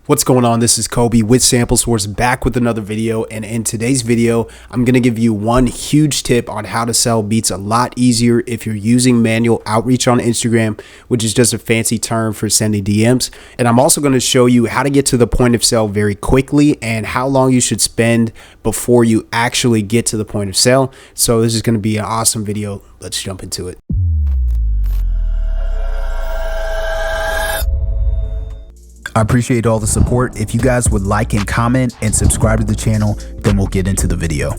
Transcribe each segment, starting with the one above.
What's going on? This is Kobe with Sample Source, back with another video, and in today's video I'm going to give you one huge tip on how to sell beats a lot easier if you're using manual outreach on Instagram, which is just a fancy term for sending DMs. And I'm also going to show you how to get to the point of sale very quickly and how long you should spend before you actually get to the point of sale. So this is going to be an awesome video. Let's jump into it. I appreciate all the support. If you guys would like and comment and subscribe to the channel, then we'll get into the video.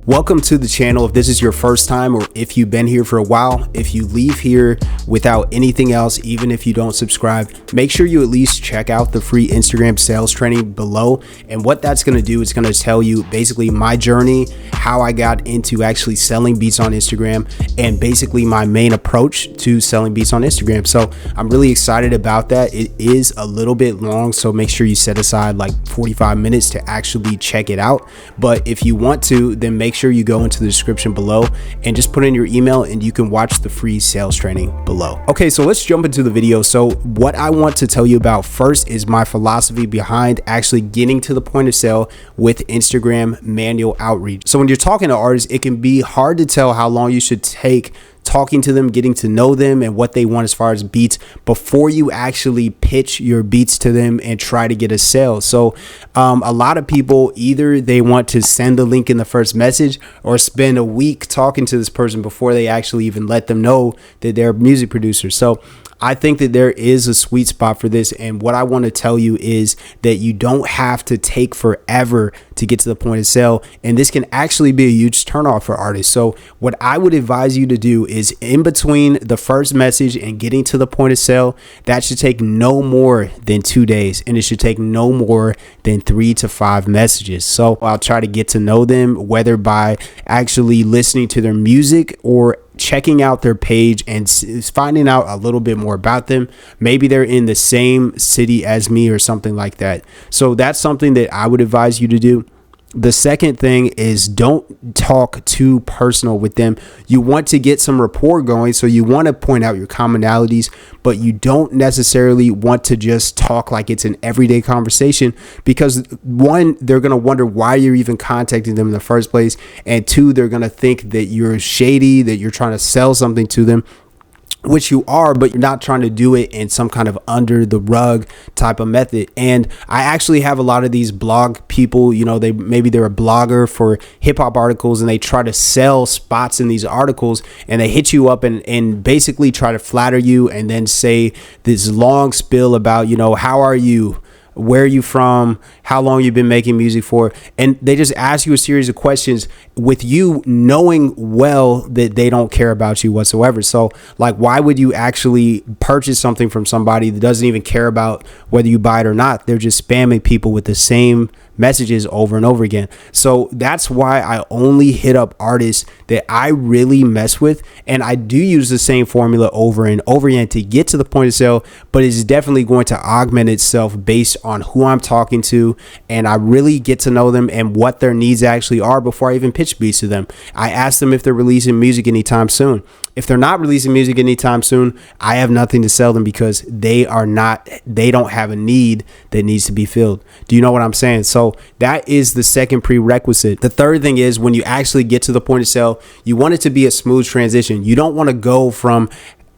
Welcome to the channel. If this is your first time or if you've been here for a while, if you leave here without anything else, even if you don't subscribe, make sure you at least check out the free Instagram sales training below. And what that's going to do is going to tell you basically my journey, how I got into actually selling beats on Instagram, and basically my main approach to selling beats on Instagram. So I'm really excited about that. It is a little bit long, so make sure you set aside like 45 minutes to actually check it out. But if you want to, then make sure you go into the description below and just put in your email and you can watch the free sales training below. Okay, so let's jump into the video. So what I want to tell you about first is my philosophy behind actually getting to the point of sale with Instagram manual outreach. So when you're talking to artists, it can be hard to tell how long you should take talking to them, getting to know them and what they want as far as beats before you actually pitch your beats to them and try to get a sale. So a lot of people, either they want to send the link in the first message or spend a week talking to this person before they actually even let them know that they're a music producer. So I think that there is a sweet spot for this, and what I want to tell you is that you don't have to take forever to get to the point of sale, and this can actually be a huge turnoff for artists. So what I would advise you to do is in between the first message and getting to the point of sale, that should take no more than 2 days, and it should take no more than 3 to 5 messages. So I'll try to get to know them, whether by actually listening to their music or checking out their page and finding out a little bit more about them. Maybe they're in the same city as me or something like that. So that's something that I would advise you to do. The second thing is don't talk too personal with them. You want to get some rapport going, so you want to point out your commonalities, but you don't necessarily want to just talk like it's an everyday conversation, because one, they're going to wonder why you're even contacting them in the first place, and two, they're going to think that you're shady, that you're trying to sell something to them, which you are, but you're not trying to do it in some kind of under the rug type of method. And I actually have a lot of these blog people, you know, maybe they're a blogger for hip hop articles and they try to sell spots in these articles, and they hit you up and basically try to flatter you and then say this long spiel about, you know, how are you? Where are you from? How long you've been making music for? And they just ask you a series of questions with you knowing well that they don't care about you whatsoever. So like, why would you actually purchase something from somebody that doesn't even care about whether you buy it or not? They're just spamming people with the same messages over and over again. So that's why I only hit up artists that I really mess with, and I do use the same formula over and over again to get to the point of sale, but it's definitely going to augment itself based on who I'm talking to, and I really get to know them and what their needs actually are before I even pitch beats to them. I ask them if they're releasing music anytime soon. If they're not releasing music anytime soon, I have nothing to sell them, because they don't have a need that needs to be filled. Do you know what I'm saying? So that is the second prerequisite. The third thing is, when you actually get to the point of sale, you want it to be a smooth transition. You don't want to go from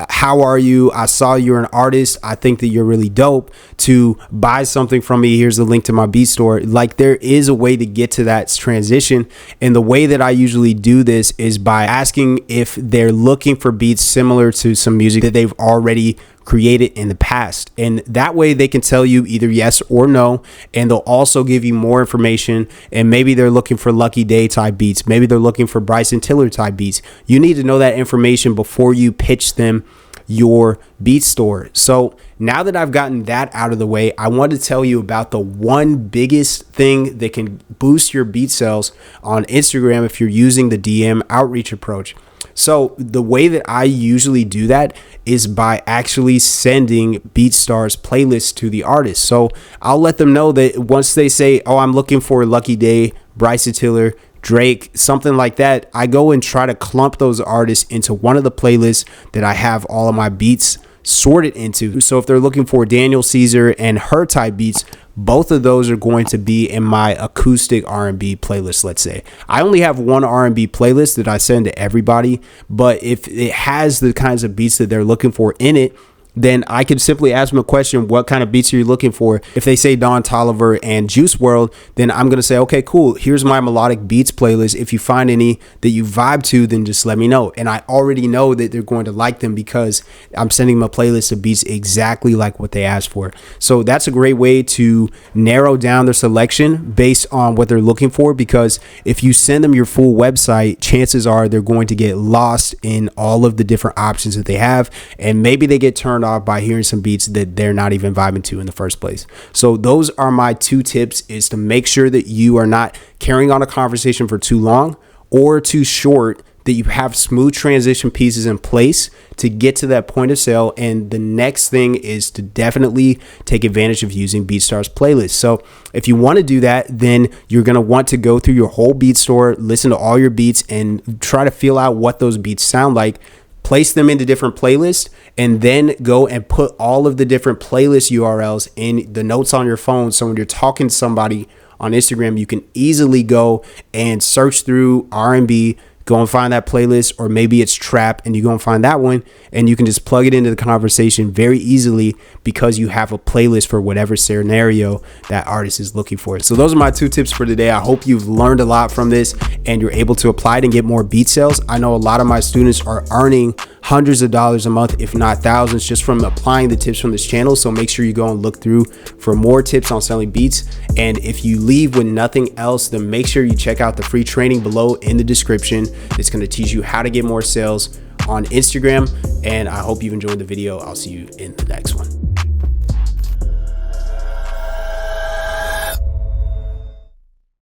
how are you? I saw you're an artist. I think that you're really dope, to buy something from me. Here's the link to my beat store. Like, there is a way to get to that transition. And the way that I usually do this is by asking if they're looking for beats similar to some music that they've already created in the past, and that way they can tell you either yes or no, and they'll also give you more information. And maybe they're looking for Lucky Day type beats, maybe they're looking for Bryson Tiller type beats. You need to know that information before you pitch them your beat store. So now that I've gotten that out of the way, I want to tell you about the one biggest thing that can boost your beat sales on Instagram if you're using the DM outreach approach. So the way that I usually do that is by actually sending BeatStars playlists to the artist. So I'll let them know that once they say, oh, I'm looking for Lucky Day, Bryson Tiller, Drake, something like that, I go and try to clump those artists into one of the playlists that I have all of my beats sort it into. So if they're looking for Daniel Caesar and her type beats, both of those are going to be in my acoustic R&B playlist. Let's say I only have one R&B playlist that I send to everybody, but if it has the kinds of beats that they're looking for in it, then I could simply ask them a question: what kind of beats are you looking for? If they say Don Toliver and Juice World, then I'm going to say, okay, cool. Here's my melodic beats playlist. If you find any that you vibe to, then just let me know. And I already know that they're going to like them because I'm sending them a playlist of beats exactly like what they asked for. So that's a great way to narrow down their selection based on what they're looking for, because if you send them your full website, chances are they're going to get lost in all of the different options that they have. And maybe they get turned off by hearing some beats that they're not even vibing to in the first place. So those are my 2 tips, is to make sure that you are not carrying on a conversation for too long or too short, that you have smooth transition pieces in place to get to that point of sale. And the next thing is to definitely take advantage of using BeatStars playlist. So if you want to do that, then you're going to want to go through your whole beat store, listen to all your beats, and try to feel out what those beats sound like. Place them into different playlists, and then go and put all of the different playlist URLs in the notes on your phone. So when you're talking to somebody on Instagram, you can easily go and search through R&B, go and find that playlist, or maybe it's trap and you go and find that one, and you can just plug it into the conversation very easily because you have a playlist for whatever scenario that artist is looking for. So those are my 2 tips for today. I hope you've learned a lot from this and you're able to apply it and get more beat sales. I know a lot of my students are earning hundreds of dollars a month, if not thousands, just from applying the tips from this channel. So make sure you go and look through for more tips on selling beats. And if you leave with nothing else, then make sure you check out the free training below in the description. It's going to teach you how to get more sales on Instagram. And I hope you've enjoyed the video. I'll see you in the next one.